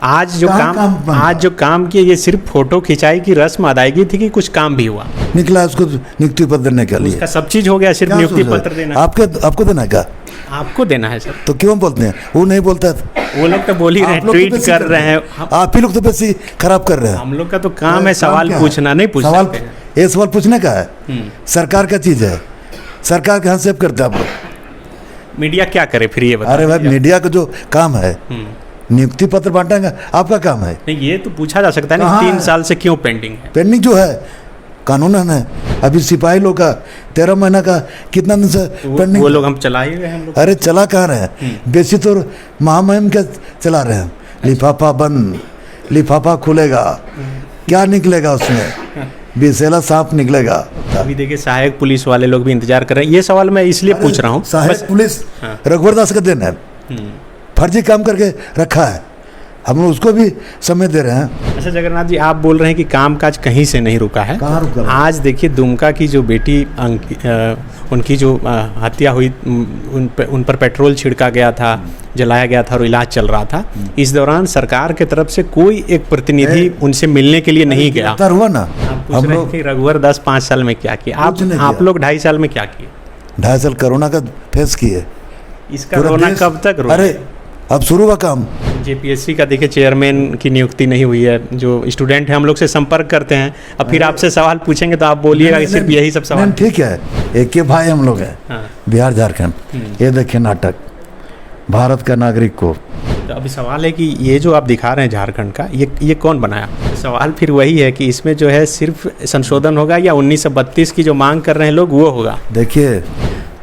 आज जो काम किए ये सिर्फ फोटो खिंचाई की रस्म अदायगी थी कि कुछ काम भी हुआ? निकला उसको नियुक्ति पत्र देने के लिए। उसका सब चीज हो गया, सिर्फ नियुक्ति पत्र देना। आपको देना है क्या? आपको देना है सर। तो क्यों बोलते हैं? वो नहीं बोलता है। वो लोग तो बोल ही रहे हैं, ट्वीट कर रहे हैं। आप ही लोग तो पैसे खराब कर रहे हैं। हम लोग का तो काम है सवाल पूछना, नहीं पूछ सकते। ये सवाल पूछने का है, सरकार का चीज है, सरकार के हस्तक्षेप करते हैं आप लोग। मीडिया क्या करे फिर ये बताइए? अरे भाई, मीडिया का जो काम है नियुक्ति पत्र बांटेगा, आपका काम है। नहीं, ये तो पूछा जा सकता है ना, 3 साल से क्यों पेंडिंग है? पेंडिंग जो है कानून है। अभी सिपाही लोग का 13 महीना का कितना दिन से पेंडिंग। वो लोग हम चला ही रहे हैं हम लोग। अरे चला कहाँ रहे हैं? बेसी तो महामहिम क्या चला रहे हैं। लिफाफा बंद, लिफाफा खुलेगा, क्या निकलेगा उसमें? बिसेला सांप निकलेगा। अभी देखिए सहायक पुलिस वाले लोग भी इंतजार कर रहे हैं। ये सवाल मैं इसलिए पूछ रहा हूँ, सहायक पुलिस रघुवर दास का देन है, फर्जी काम करके रखा है, हम लोग उसको भी समय दे रहे हैं। अच्छा जगन्नाथ जी, आप बोल रहे हैं कि कामकाज कहीं से नहीं रुका है। कहाँ रुका? आज देखिए दुमका की जो बेटी उनकी जो हत्या हुई, उन पर पेट्रोल छिड़का गया था, जलाया गया था और इलाज चल रहा था। इस दौरान सरकार के तरफ से कोई एक प्रतिनिधि उनसे मिलने के लिए नहीं गया। हुआ ना, हम लोग रघुवर दास 5 साल में क्या किया? आप लोग 2.5 साल में क्या किए? 2.5 साल कोरोना का फेस किए। इसका कोरोना कब तक रुका? अरे अब शुरू हुआ काम। जेपीएससी का देखिए चेयरमैन की नियुक्ति नहीं हुई है। जो स्टूडेंट हैं हम लोग से संपर्क करते हैं, अब फिर आपसे सवाल पूछेंगे तो आप बोलिएगा कि सिर्फ यही सब सवाल। ठीक है, एक के भाई हम लोग हैं। हाँ। बिहार झारखंड, ये देखिए नाटक भारत का नागरिक को। तो अभी सवाल है कि ये जो आप दिखा रहे हैं झारखंड का, ये कौन बनाया? सवाल फिर वही है कि इसमें जो है सिर्फ संशोधन होगा या 1932 की जो मांग कर रहे हैं लोग वो होगा? देखिए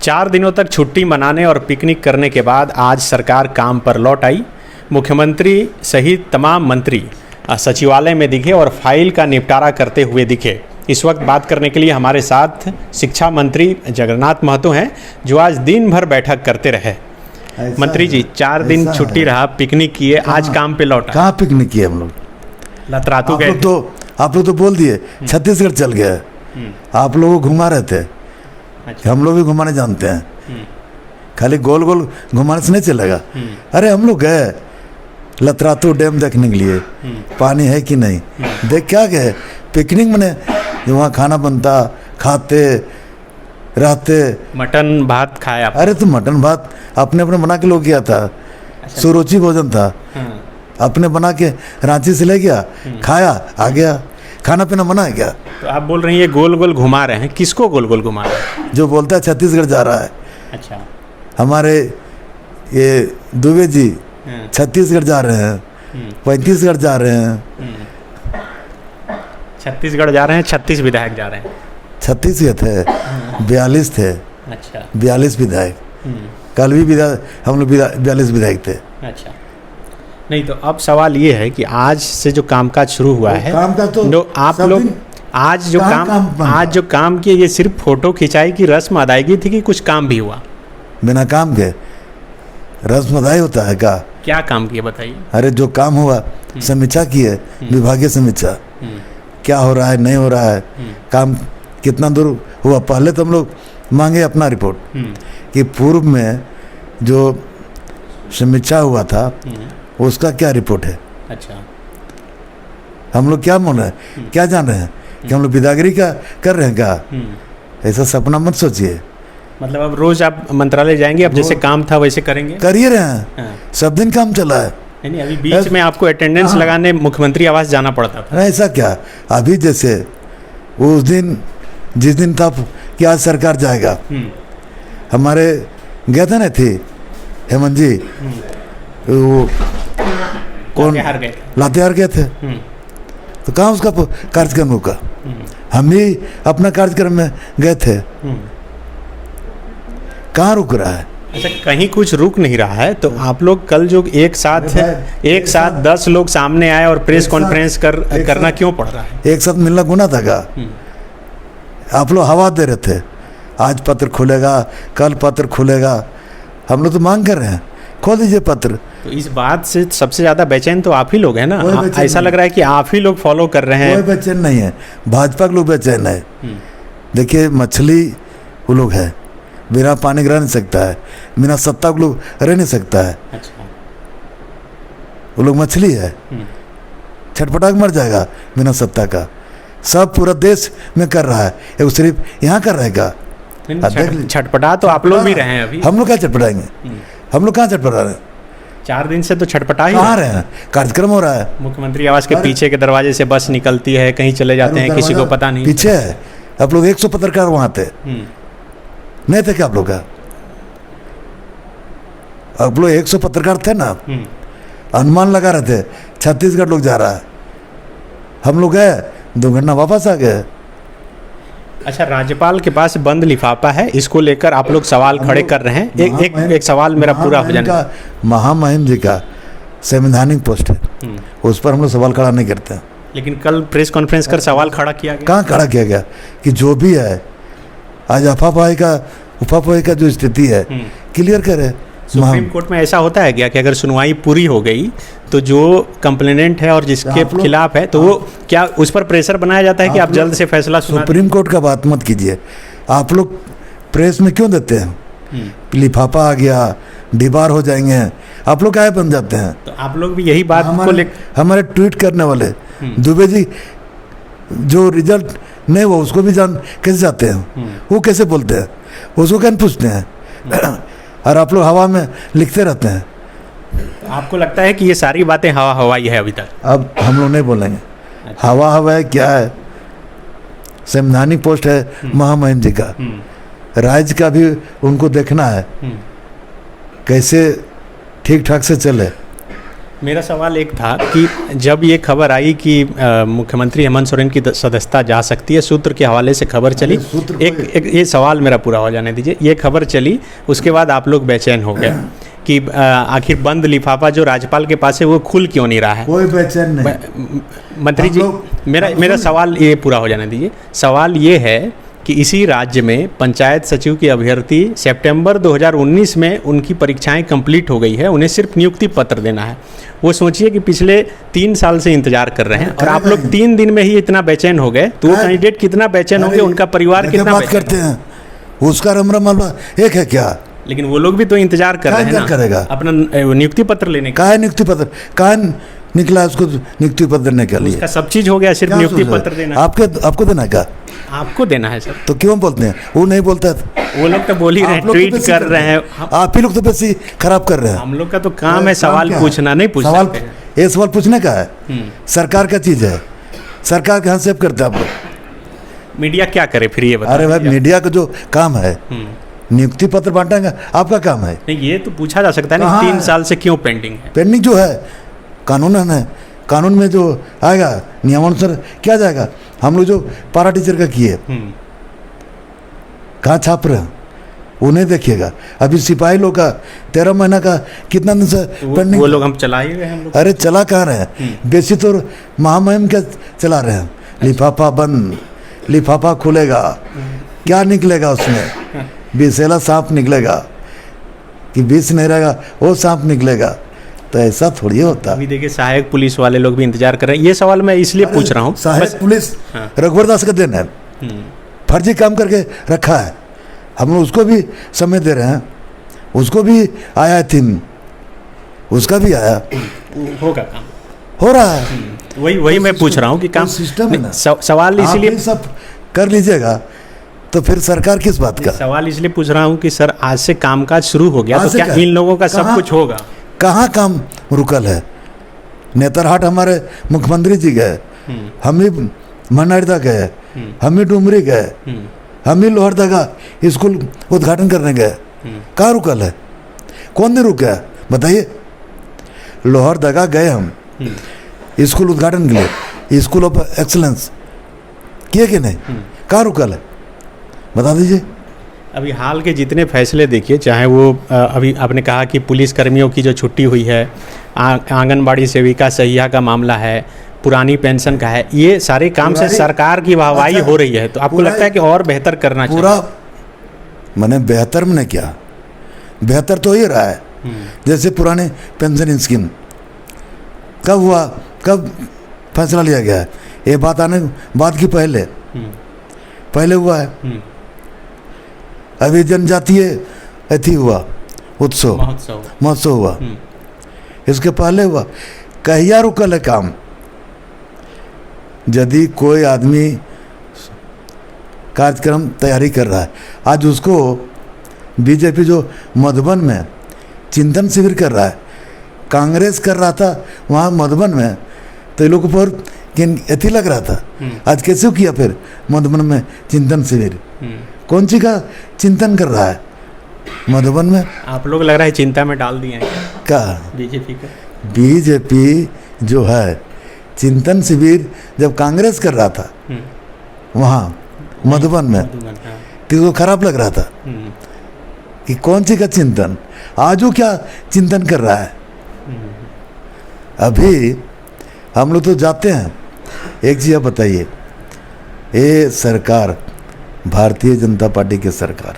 4 दिनों तक छुट्टी मनाने और पिकनिक करने के बाद आज सरकार काम पर लौट आई। मुख्यमंत्री सहित तमाम मंत्री सचिवालय में दिखे और फाइल का निपटारा करते हुए दिखे। इस वक्त बात करने के लिए हमारे साथ शिक्षा मंत्री जगन्नाथ महतो हैं, जो आज दिन भर बैठक करते रहे। मंत्री जी, 4 दिन छुट्टी रहा, पिकनिक किए, आज काम पे लौटा। कहाँ पिकनिक किए हम लोग? लतरातू गए। आप लोग तो बोल दिए छत्तीसगढ़ चल गए। आप लोग घुमा रहे थे। अच्छा। हम लोग भी घुमाने जानते हैं, खाली गोल गोल घुमाने से नहीं चलेगा। अरे हम लोग गए लतरातू डैम देखने के लिए, पानी है कि नहीं देख क्या गए। पिकनिक में वहाँ खाना बनता, खाते रहते। मटन भात खाया? अरे तो मटन भात अपने बना के लोग गया था। अच्छा। सुरुचि भोजन था, अपने बना के रांची से ले गया, खाया, आ गया। खाना पीना मना है क्या? तो आप बोल रहे हैं ये गोल गोल घुमा रहे हैं, किसको गोल गोल घुमा रहे हैं? जो बोलता है छत्तीसगढ़ जा रहा है। अच्छा। हमारे ये दुबे जी छत्तीसगढ़ जा रहे हैं, 35गढ़ जा रहे हैं। छत्तीसगढ़ जा रहे हैं, 36 विधायक जा रहे हैं। 36 थे, 42 थे। अच्छा। 42 विधायक। कल भी हम लोग 42 विधायक थे। अच्छा। नहीं तो अब सवाल ये है कि आज से जो कामकाज शुरू हुआ है, तो आप लोग आज जो काम किए ये सिर्फ फोटो खिंचाई की रस्म अदायगी थी कि कुछ काम भी हुआ? बिना काम के रस्म अदाई होता है क्या? क्या काम किए बताइए? अरे जो काम हुआ समीक्षा की है, विभागीय समीक्षा, क्या हो रहा है, नहीं हो रहा है, काम कितना दूर हुआ। पहले तो हम लोग मांगे अपना रिपोर्ट कि पूर्व में जो समीक्षा हुआ था उसका क्या रिपोर्ट है। अच्छा। हम लोग क्या मान रहे हैं, क्या जान रहे हैं कि हम लोग विदागरी का कर रहे हैं क्या? ऐसा सपना मत सोचिए। मतलब अब रोज आप मंत्रालय जाएंगे, अब जैसे काम था वैसे करेंगे? कर ही रहे हैं, सब दिन काम चला है। नहीं, अभी बीच में आपको अटेंडेंस लगाने मुख्यमंत्री आवास जाना पड़ता था। ऐसा क्या? अभी जैसे उस दिन जिस दिन था कि आज सरकार जाएगा, हमारे गए थे ना, थी हेमंत जी, वो कौन लातेहार गए थे, तो कहाँ उसका कार्यक्रम रुका? हम भी अपना कार्यक्रम में गए थे, कहाँ रुक रहा है? अच्छा, कहीं कुछ रुक नहीं रहा है। तो आप लोग कल जो एक साथ 10 लोग सामने आए और प्रेस कॉन्फ्रेंस करना क्यों पड़ रहा है? एक साथ मिलना गुनाह था क्या? आप लोग हवा दे रहे थे, आज पत्र खुलेगा, कल पत्र खुलेगा। हम लोग तो मांग कर रहे हैं, खोल दीजिए पत्र। तो इस बात से सबसे ज्यादा बेचैन तो आप ही लोग हैं ना? ऐसा लग रहा है कि आप ही लोग फॉलो कर रहे हैं। कोई बेचैन नहीं है, भाजपा के लोग बेचैन है। देखिए मछली वो लोग है, बिना पानी रह नहीं सकता है, बिना सत्ता के लोग रह नहीं सकता है। अच्छा। वो लोग मछली है, छटपटा के मर जाएगा बिना सत्ता का। सब पूरा देश में कर रहा है, ये सिर्फ यहाँ कर रहेगा। छटपटा तो आप लोग भी रहे हैं अभी। हम लोग क्या छटपटाएंगे? हम लोग कहाँ छटपटा रहे हैं? 4 दिन से तो छटपटा ही कहाँ रहे हैं? कार्यक्रम हो रहा है। मुख्यमंत्री आवास के पीछे के दरवाजे से बस निकलती है, कहीं चले जाते हैं, किसी को पता नहीं। पीछे है आप लोग 100 पत्रकार वहाँ थे, नहीं थे क्या आप लोग का? आप लोग 100 पत्रकार थे ना, अनुमान लगा रहे थे छत्तीसगढ़ लोग जा रहा है। हम लोग गए, 2 घंटा वापस आ गए। अच्छा, राज्यपाल के पास बंद लिफाफा है, इसको लेकर आप लोग सवाल खड़े कर रहे हैं। एक सवाल मेरा पूरा हो जाने। महामहिम जी का संवैधानिक पोस्ट है, उस पर हम लोग सवाल खड़ा नहीं करते। लेकिन कल प्रेस कॉन्फ्रेंस कर सवाल खड़ा किया गया। कहाँ खड़ा किया गया कि जो भी है आज उफापाई का जो स्थिति है क्लियर करे। सुप्रीम कोर्ट में ऐसा होता है क्या कि अगर सुनवाई पूरी हो गई तो जो कंप्लेनेंट है और जिसके खिलाफ है तो वो क्या उस पर प्रेशर बनाया जाता है कि आप जल्द से फैसला सुना? सुप्रीम कोर्ट का बात मत कीजिए। आप लोग प्रेस में क्यों देते हैं? लिफाफा आ गया, डिबार हो जाएंगे, आप लोग क्या बन जाते हैं? तो आप लोग भी यही बात को लेकर हमारे ट्वीट करने वाले दुबे जी जो रिजल्ट नहीं हुआ उसको भी जान कैसे जाते हैं? वो कैसे बोलते हैं? उसको क्या पूछते हैं? और आप लोग हवा में लिखते रहते हैं। आपको लगता है कि ये सारी बातें हवा हवाई है अभी तक? अब हम लोग नहीं बोलेंगे हवा हवा है क्या है। संवैधानिक पोस्ट है महामहिम जी का, राज्य का भी उनको देखना है कैसे ठीक ठाक से चले। मेरा सवाल एक था कि जब ये खबर आई कि मुख्यमंत्री हेमंत सोरेन की सदस्यता जा सकती है, सूत्र के हवाले से खबर चली, एक ये सवाल मेरा पूरा हो जाने दीजिए। ये खबर चली, उसके बाद आप लोग बेचैन हो गए कि आखिर बंद लिफाफा जो राज्यपाल के पास है वो खुल क्यों नहीं रहा है? कोई बेचैन नहीं। मंत्री जी, मेरा सवाल ये पूरा हो जाने दीजिए। सवाल ये है कि इसी राज्य में पंचायत सचिव की अभ्यर्थी सितंबर 2019 में उनकी परीक्षाएं कंप्लीट हो गई है, उन्हें सिर्फ नियुक्ति पत्र देना है। वो सोचिए कि पिछले 3 साल से इंतजार कर रहे हैं और आप लोग 3 दिन में ही इतना बेचैन हो गए, तो वो कैंडिडेट कितना बेचैन होंगे, उनका परिवार कितना बात करते हैं? उसका रमरम एक है क्या? लेकिन वो लोग भी तो इंतजार कर रहे हैं ना, करेगा अपना नियुक्ति पत्र लेने का। कहाँ नियुक्ति पत्र कहाँ निकला उसको नियुक्ति पत्र देने के लिए? उसका सब चीज हो गया, सिर्फ नियुक्ति पत्र देना। आपको देना क्या? आपको देना है सर। तो क्यों बोलते हैं? वो नहीं बोलता है। वो लोग तो बोल ही रहे हैं, ट्वीट कर रहे हैं। आप ही लोग तो बेसी खराब कर रहे हैं। हम लोग का तो काम है सवाल पूछना, नहीं पूछ सवाल ये सवाल पूछने का है, सरकार का चीज है, सरकार के हाथ से करते हैं आप लोग। मीडिया क्या करे फिर ये बताइए? अरे भाई मीडिया का जो काम है नियुक्ति पत्र बांटेंगे, आपका काम है। नहीं, ये तो पूछा जा सकता है ना 3 साल से क्यों पेंडिंग है? पेंडिंग जो है कानून है, कानून में जो आएगा नियमानुसार क्या जाएगा। हम लोग जो पारा टीचर का किए कहाँ छाप रहे हैं वो नहीं देखिएगा। अभी सिपाही लोग का 13 महीना का कितना दिन से पेंडिंग। वो लोग हम चला ही रहे हैं हम लोग। अरे चला कहाँ रहे हैं? बेसी तो महामहिम क्या चला रहे हैं। लिफाफा बंद, लिफाफा खुलेगा, क्या निकलेगा उसमें? विषैला सांप निकलेगा कि विष नहीं रहेगा वो सांप निकलेगा। तो ऐसा थोड़ी होता। अभी देखिए सहायक पुलिस वाले लोग भी इंतजार कर रहे हैं। ये सवाल मैं इसलिए पूछ रहा हूँ, सहायक पुलिस रघुवर दास का दिन है, फर्जी काम करके रखा है। हम लोग उसको भी समय दे रहे हैं, उसको भी आया थीम, उसका भी आया होगा काम हो रहा है। वही मैं पूछ रहा हूँ कि काम सिस्टम है ना। सवाल इसलिए सब कर लीजिएगा तो फिर सरकार किस बात का? सवाल इसलिए पूछ रहा हूँ कि सर आज से कामकाज शुरू हो गया, तो क्या इन लोगों का सब कुछ होगा? कहाँ काम रुकल है? नेतरहाट हमारे मुख्यमंत्री जी गए, हम ही मनाड़दा गए, हम ही डुमरी गए, हम ही लोहरदगा स्कूल उद्घाटन करने गए। कहाँ रुकल है? कौन नहीं रुक गया बताइए? लोहरदगा गए हम स्कूल उद्घाटन के लिए, स्कूल ऑफ एक्सलेंस किए कि नहीं? कहाँ रुकल है बता दीजिए। अभी हाल के जितने फैसले देखिए, चाहे वो अभी आपने कहा कि पुलिस कर्मियों की जो छुट्टी हुई है, आंगनबाड़ी सेविका सहिया का मामला है, पुरानी पेंशन का है, ये सारे काम से सरकार की वाहवाही हो रही है। तो आपको लगता है कि और बेहतर करना चाहिए? पूरा मैंने बेहतर में क्या, बेहतर तो ही रहा है। जैसे पुराने पेंशन स्कीम कब हुआ, कब फैसला लिया गया है? ये बात आने बाद की पहले हुआ है। अभी जनजातीय अथी हुआ, उत्सव महोत्सव हुआ, इसके पहले हुआ। कहिया रुकल है काम। यदि कोई आदमी कार्यक्रम तैयारी कर रहा है, आज उसको बीजेपी जो मधुबन में चिंतन शिविर कर रहा है, कांग्रेस कर रहा था वहाँ मधुबन में, तो ये लोगों पर अथी लग रहा था। आज कैसे किया फिर मधुबन में चिंतन शिविर? कौन सी का चिंतन कर रहा है मधुबन में? आप लोग लग रहा है चिंता में डाल दिए हैं क्या बीजेपी का? बीजेपी जो है चिंतन शिविर जब कांग्रेस कर रहा था वहाँ मधुबन में, तो वो खराब लग रहा था कि कौन सी का चिंतन। आज वो क्या चिंतन कर रहा है? अभी हम लोग तो जाते हैं। एक चीज़ आप बताइए, ये सरकार भारतीय जनता पार्टी की सरकार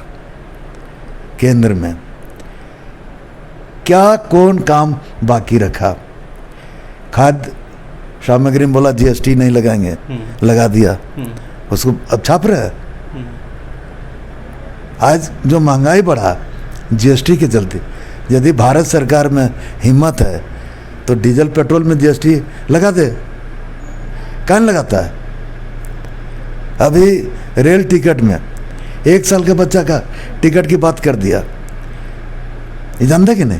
केंद्र में क्या कौन काम बाकी रखा? खाद्य सामग्री में बोला जीएसटी नहीं लगाएंगे, लगा दिया, उसको अब छाप रहे हैं। आज जो महंगाई बढ़ा जीएसटी के चलते, यदि भारत सरकार में हिम्मत है तो डीजल पेट्रोल में जीएसटी लगा दे, कौन लगाता है? अभी रेल टिकट में 1 साल के बच्चा का टिकट की बात कर दिया, ये जानते कि नहीं?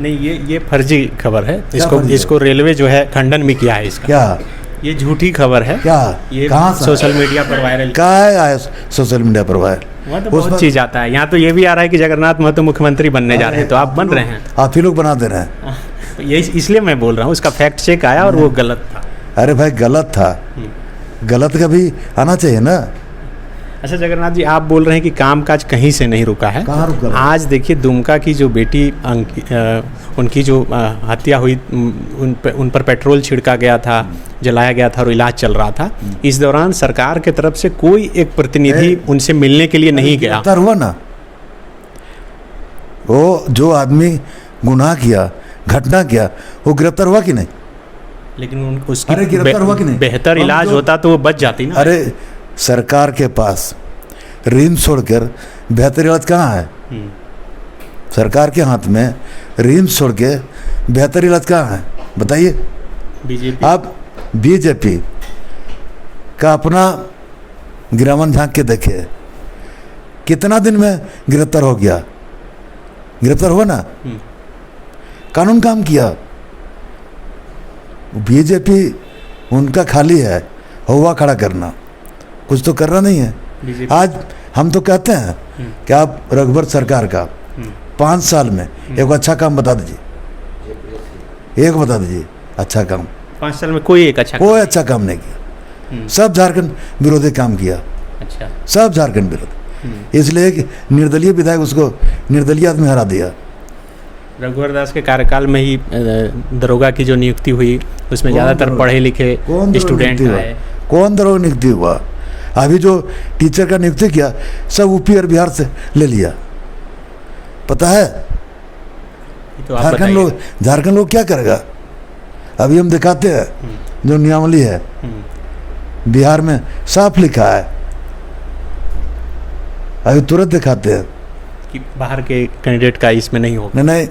नहीं, ये फर्जी खबर है। इसको रेलवे जो है खंडन भी किया है इसका। क्या ये झूठी खबर है? क्या ये कहाँ सोशल मीडिया पर वायरल? क्या है सोशल मीडिया पर वायरल? वहाँ तो बहुत चीज़ आता है। यहाँ तो ये भी आ रहा है कि जगन्नाथ महतो मुख्यमंत्री बनने जा रहे हैं, तो आप बन रहे हैं। आप ही लोग बना दे रहे हैं। ये इसलिए मैं बोल रहा हूँ, उसका फैक्ट चेक आया और वो गलत था। अरे भाई गलत था, गलत का भी आना चाहिए ना। अच्छा जगन्नाथ जी, आप बोल रहे हैं कि कामकाज कहीं से नहीं रुका है। कहाँ रुका? आज देखिए दुमका की जो बेटी उनकी जो हत्या हुई, उन पर पेट्रोल छिड़का गया था, जलाया गया था और इलाज चल रहा था। इस दौरान सरकार के तरफ से कोई एक प्रतिनिधि उनसे मिलने के लिए नहीं गया। गिरफ्तार हुआ ना वो जो आदमी गुनाह किया, घटना किया, वो गिरफ्तार हुआ कि नहीं? लेकिन उसकी अरे गिरफ्तार हुआ कि नहीं? बेहतर इलाज होता तो वो बच जाती ना। अरे सरकार के पास ऋण छोड़कर बेहतर इलाज कहाँ है? सरकार के हाथ में ऋण छोड़ के बेहतर इलाज कहाँ है बताइए? बीजेपी। आप बीजेपी का अपना गिरावन झांक के देखिए, कितना दिन में गिरफ्तार हो गया? गिरफ्तार हुआ ना? कानून काम किया। बीजेपी उनका खाली है हुआ खड़ा करना, कुछ तो करना नहीं है। आज हम तो कहते हैं कि आप रघुवर सरकार का 5 साल में एक अच्छा काम बता दीजिए, एक बता दीजिए अच्छा काम। 5 साल में कोई अच्छा काम नहीं किया। सब झारखंड विरोधी काम किया। अच्छा, सब झारखंड विरोधी। इसलिए एक निर्दलीय विधायक उसको निर्दलीय आदमी हरा दिया। रघुवर दास के कार्यकाल में ही दरोगा की जो नियुक्ति हुई उसमें ज़्यादातर पढ़े लिखे स्टूडेंट आए। कौन दरोगा नियुक्ति हुआ? अभी जो टीचर का नियुक्ति किया सब यूपी और बिहार से ले लिया, पता है? तो झारखंड लोग क्या करेगा? अभी हम दिखाते हैं जो नियमावली है बिहार में साफ लिखा है, अभी तुरंत दिखाते हैं कि बाहर के कैंडिडेट का इसमें नहीं होगा। नहीं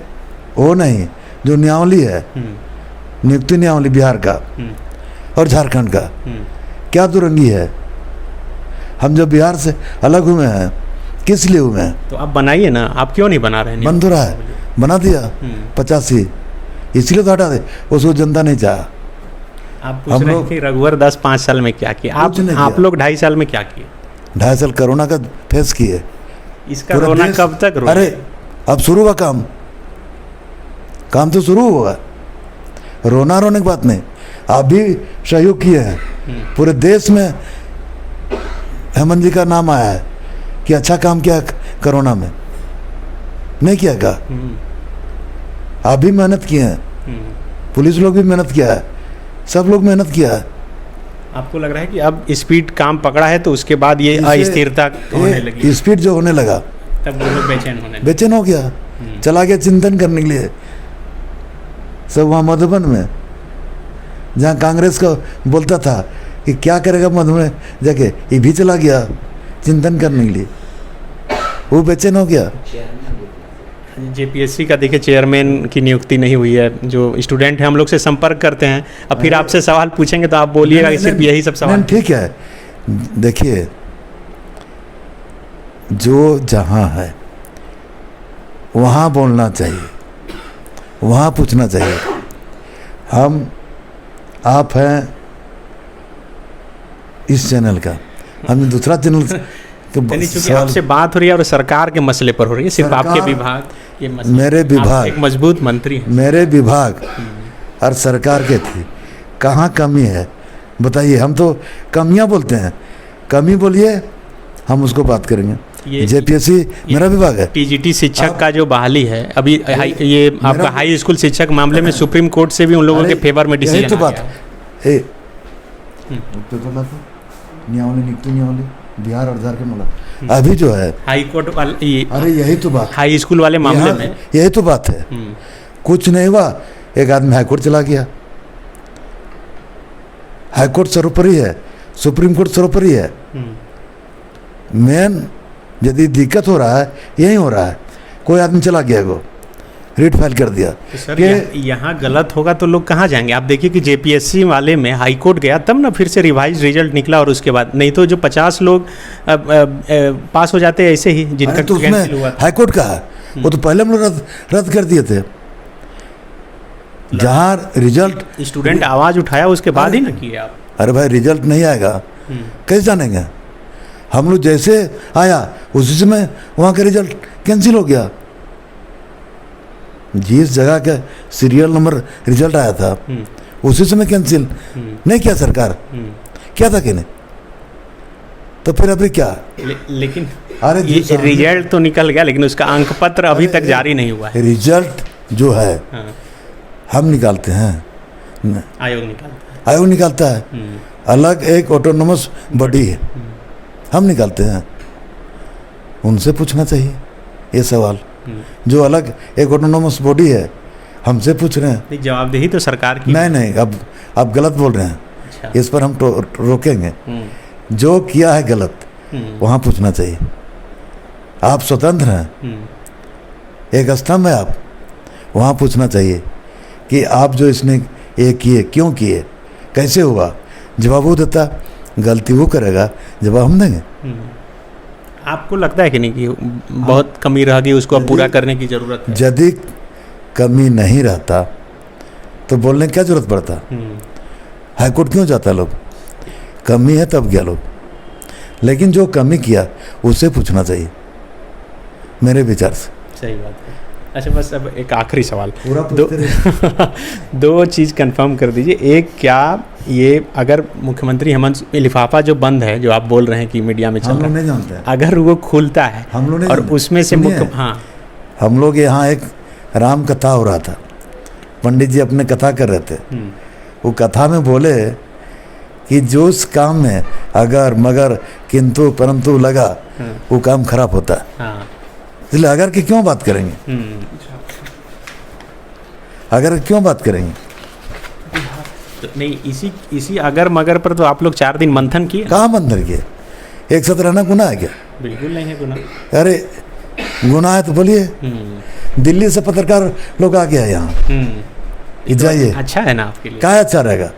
वो नहीं, जो नियमावली है नियुक्ति नियमावली बिहार का और झारखंड का क्या दुरंगी है। हम जब बिहार से अलग हुए हैं, किस लिए हुए हैं? तो आप बनाइए ना, आप क्यों नहीं बना रहे हैं? बन तो रहा है, बना दिया 85, इसलिए तो हटा दे, उसको जनता नहीं चाहा। आप पूछ रहे हैं कि रघुवर दास 5 साल में क्या किया? आप लोग 2.5 साल में क्या किए? 2.5 साल कोरोना का फेस किए। इसका रोना कब तक रोना? अरे अब शुरू हुआ काम तो शुरू हुआ, रोना रोने की बात नहीं। आप भी सहयोग किए हैं, पूरे देश में हेमंत जी का नाम आया है कि अच्छा काम किया कोरोना में, नहीं किया का? आप भी मेहनत किए हैं, पुलिस लोग भी मेहनत किया है, सब लोग मेहनत किया है। आपको लग रहा है कि अब स्पीड काम पकड़ा है तो उसके बाद ये अस्थिरता होने लगी? स्पीड जो होने लगा तब वो लोग बेचैन हो गया, चला गया चिंतन करने के लिए। सब वहाँ मधुबन में जहाँ कांग्रेस को बोलता था कि क्या करेगा मधुबन जाके, ये भी चला गया चिंतन करने के लिए, वो बेचैन हो गया। जेपीएससी का देखिए चेयरमैन की नियुक्ति नहीं हुई है, जो स्टूडेंट हैं हम लोग से संपर्क करते हैं, अब फिर आपसे सवाल पूछेंगे तो आप बोलिएगा कि सिर्फ यही सब सवाल। ठीक है, देखिए जो जहाँ है वहाँ बोलना चाहिए, वहाँ पूछना चाहिए। आप हैं इस चैनल का, हम दूसरा चैनल चूंकि आपसे बात हो रही है और सरकार के मसले पर हो रही है, सिर्फ आपके विभाग के मसले, मेरे विभाग, एक मजबूत मंत्री हैं, मेरे विभाग और सरकार के थी, कहाँ कमी है बताइए। हम तो कमियाँ बोलते हैं, कमी बोलिए, हम उसको बात करेंगे। जेपीएससी मेरा विभाग है। टीजीटी शिक्षक का जो बहाली है अभी, ये आपका हाई स्कूल शिक्षक मामले में सुप्रीम कोर्ट से भी उन लोगों के फेवर में डिसीजन तो बात है। बिहार और झारखंड वाला अभी जो है हाई कोर्ट वाले, अरे यही तो बात, हाई स्कूल वाले मामले में यही तो बात है। कुछ नहीं हुआ, एक आदमी हाई कोर्ट चला गया। हाई कोर्ट सर्वोपरि है, सुप्रीम कोर्ट सर्वोपरि है। मेन यदि दिक्कत हो रहा है, यही हो रहा है, कोई आदमी चला गया को रेट फाइल कर दिया। तो सर यहाँ गलत होगा तो लोग कहाँ जाएंगे? आप देखिए कि जेपीएससी वाले में हाई कोर्ट गया तब ना फिर से रिवाइज रिजल्ट निकला, और उसके बाद नहीं तो जो 50 लोग पास हो जाते हैं ऐसे ही, जिनका तो उसमें हाई कोर्ट का है, वो तो पहले हम लोग रद्द कर दिए थे। जहाँ रिजल्ट स्टूडेंट आवाज उठाया उसके बाद ही ना किए आप। अरे भाई रिजल्ट नहीं आएगा कैसे जानेंगे? हम लोग जैसे आया उसी समय वहाँ का रिजल्ट कैंसिल हो गया। जिस जगह का सीरियल नंबर रिजल्ट आया था उसी समय कैंसिल नहीं किया सरकार, क्या था कि नहीं? तो फिर अभी क्या? लेकिन अरे ये रिजल्ट तो निकल गया, लेकिन उसका अंक पत्र अभी तक जारी नहीं हुआ है। रिजल्ट जो है हम निकालते हैं, आयोग निकालता है, अलग एक ऑटोनोमस बॉडी है, हम निकालते हैं। उनसे पूछना चाहिए ये सवाल, जो अलग एक ऑटोनोमस बॉडी है, हमसे पूछ रहे हैं। जवाबदेही तो सरकार की नहीं, अब आप गलत बोल रहे हैं। अच्छा। इस पर हम रोकेंगे। जो किया है गलत वहाँ पूछना चाहिए। आप स्वतंत्र हैं, एक स्तंभ है आप, वहाँ पूछना चाहिए कि आप जो इसने ये किए क्यों किए, कैसे हुआ। जवाब वो देता, गलती वो करेगा, जवाब हम देंगे। आपको लगता है कि नहीं कि बहुत कमी रह गई, उसको अब पूरा करने की जरूरत है? यदि कमी नहीं रहता तो बोलने की क्या जरूरत पड़ता? हाईकोर्ट क्यों जाता लोग? कमी है तब गया लोग, लेकिन जो कमी किया उससे पूछना चाहिए मेरे विचार से। सही बात है। अच्छा, बस अब एक आखिरी सवाल, दो चीज़ कंफर्म कर दीजिए। एक, क्या ये अगर मुख्यमंत्री हेमंत लिफाफा जो बंद है, जो आप बोल रहे हैं कि मीडिया में चल रहा है, नहीं जानते हैं, अगर वो खुलता है हम लोग और उसमें से हम लोग यहाँ एक राम कथा हो रहा था, पंडित जी अपने कथा कर रहे थे, वो कथा में बोले कि जो उस काम में अगर मगर किंतु परंतु लगा वो काम खराब होता है। इसलिए अगर की क्यों बात करेंगे? अगर क्यों बात करेंगे? तो नहीं, इसी अगर मगर पर तो आप लोग 4 दिन मंथन किए। कहाँ मंथन किए? एक साथ रहना गुनाह है क्या? बिल्कुल नहीं है गुनाह। अरे गुनाह है तो बोलिए। दिल्ली से पत्रकार लोग आ गया यहाँ, जाइए। अच्छा है ना आपके लिए? क्या अच्छा रहेगा?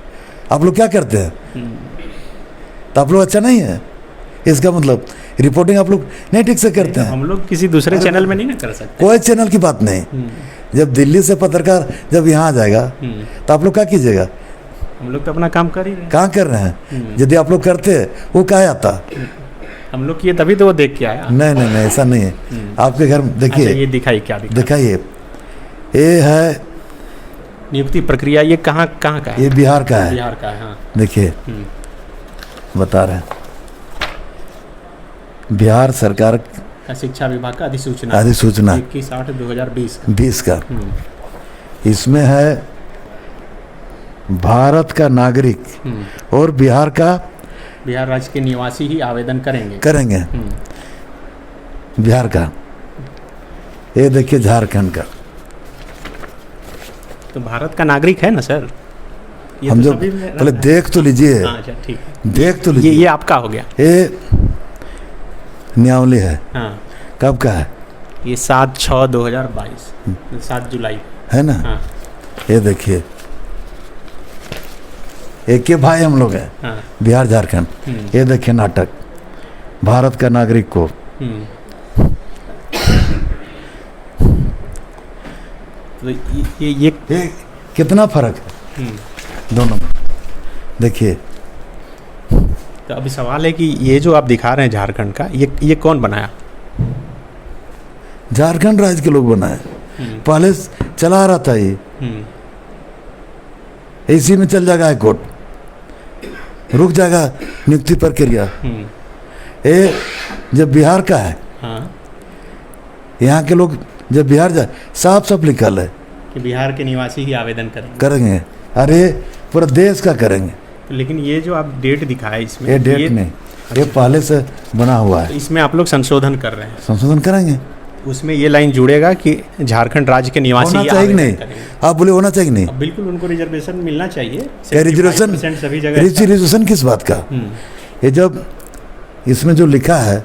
आप लोग क्या करते हैं? तो आप लोग अच्छा नहीं है, इसका मतलब रिपोर्टिंग आप लोग नहीं ठीक से करते हैं। हम लोग किसी दूसरे चैनल में नहीं ना कर सकते। कोई चैनल की बात नहीं। जब दिल्ली से पत्रकार जब यहाँ आ जाएगा तो आप लोग क्या कीजिएगा? हम लोग तो अपना काम कर ही रहे हैं। कहाँ कर रहे हैं? यदि आप लोग करते वो क्या आता? हम लोग किए तभी तो वो देख के आया। नहीं, ऐसा नहीं है। आपके घर देखिए। अच्छा, ये दिखाई, क्या दिखाइए। ये है नियुक्ति प्रक्रिया। ये कहाँ का है? ये बिहार का है। बिहार का है, हाँ। देखिए बता रहे हैं, बिहार सरकार शिक्षा विभाग का अधिसूचना 21/8/2020 का। इसमें है भारत का नागरिक और बिहार राज्य के निवासी ही आवेदन करेंगे। बिहार का। ये देखिए झारखंड का। तो भारत का नागरिक है ना सर? हम जो पहले देख तो लीजिए। अच्छा, ठीक है, देख तो लीजिए। ये आपका हो गया। ये न्यावली है। हाँ। कब का है? ये 7/6/2022, 7 जुलाई। है ना। हाँ ये देखिए, एक के भाई हम लोग हैं, हाँ। बिहार झारखंड। ये देखिए नाटक, भारत का नागरिक को। तो ये कितना फर्क है दोनों में, देखिए। तो अभी सवाल है कि ये जो आप दिखा रहे हैं झारखंड का, ये कौन बनाया? झारखंड राज्य के लोग बनाए, पहले चला रहा था ये, इसी में चल जाएगा हाई कोर्ट, रुक जाएगा नियुक्ति प्रक्रिया। ये जब बिहार का है, हाँ, यहाँ के लोग जब बिहार जाए, साफ साफ लिखल है कि बिहार के निवासी ही आवेदन करेंगे। अरे पूरा देश का करेंगे। लेकिन ये जो आप डेट दिखाए इसमें, ये डेट नहीं, ये पहले से बना हुआ है। इसमें आप लोग संशोधन कर रहे हैं, संशोधन करेंगे। उसमें ये लाइन जुड़ेगा कि झारखंड राज्य के निवासी होना ही चाहिए कि आवेदन नहीं? करेंगे। आप बोले होना चाहिए कि नहीं? अब बिल्कुल उनको रिजर्वेशन मिलना चाहिए। क्या रिजर्वेशन? 75% सभी जगह। रिजर्वेशन किस बात का? ये जब इसमें जो लिखा है,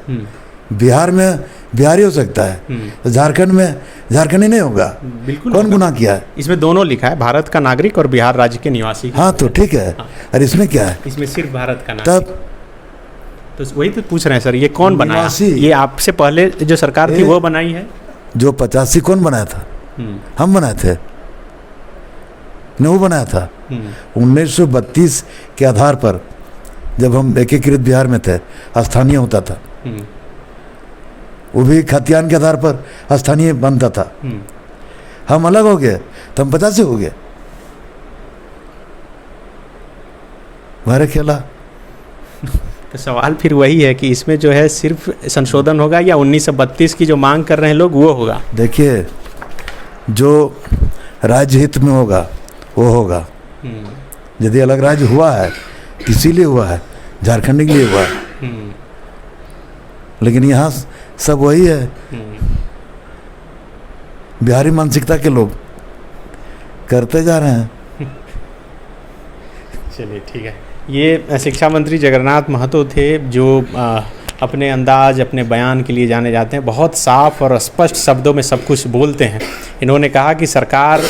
बिहार में बिहारी हो सकता है, तो झारखंड में झारखंडी नहीं होगा। बिल्कुल कौन होगा। गुनाह किया है? इसमें दोनों लिखा है, भारत का नागरिक और बिहार राज्य के निवासी। हाँ तो ठीक है। और इसमें क्या है? इसमें सिर्फ भारत का नागरिक। तब तो वही तो पूछ रहे हैं सर, ये कौन बनाया? निवासी। ये आपसे पहले जो सरकार थी वो बनाई है? जो 85 कौन बनाया था? हम बनाए थे, नहीं वो बनाया था। 1932 के आधार पर जब हम एकीकृत बिहार में थे, स्थानीय होता था, वो भी खतियान के आधार पर स्थानीय बनता था। हम अलग हो गए तो हम 85 हो गए। मारे खेला। तो सवाल फिर वही है कि इसमें जो है सिर्फ संशोधन होगा या 1932 की जो मांग कर रहे हैं लोग वो होगा? देखिए, जो राज्य हित में होगा वो होगा। यदि अलग राज्य हुआ है, इसीलिए हुआ है, झारखंड के लिए हुआ है। लेकिन यहाँ सब वही है, बिहारी मानसिकता के लोग करते जा रहे हैं। चलिए ठीक है। ये शिक्षा मंत्री जगन्नाथ महतो थे, जो अपने अंदाज, अपने बयान के लिए जाने जाते हैं। बहुत साफ और स्पष्ट शब्दों में सब कुछ बोलते हैं। इन्होंने कहा कि सरकार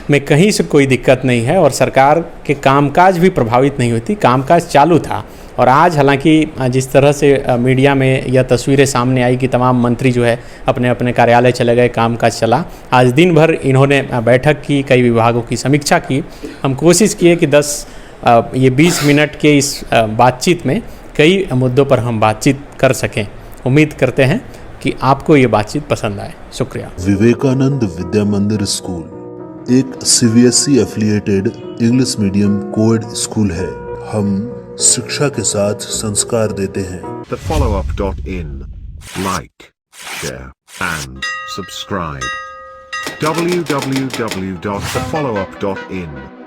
में कहीं से कोई दिक्कत नहीं है और सरकार के कामकाज भी प्रभावित नहीं होती, कामकाज चालू था। और आज हालांकि जिस तरह से मीडिया में यह तस्वीरें सामने आई कि तमाम मंत्री जो है अपने अपने कार्यालय चले गए, कामकाज चला। आज दिन भर इन्होंने बैठक की, कई विभागों की समीक्षा की। हम कोशिश किए कि 20 मिनट के इस बातचीत में कई मुद्दों पर हम बातचीत कर सकें। उम्मीद करते हैं कि आपको ये बातचीत पसंद आए। शुक्रिया। विवेकानंद विद्या मंदिर स्कूल एक CBSE affiliated English medium coed school है। हम शिक्षा के साथ संस्कार देते हैं। thefollowup.in. Like, share and subscribe. www.thefollowup.in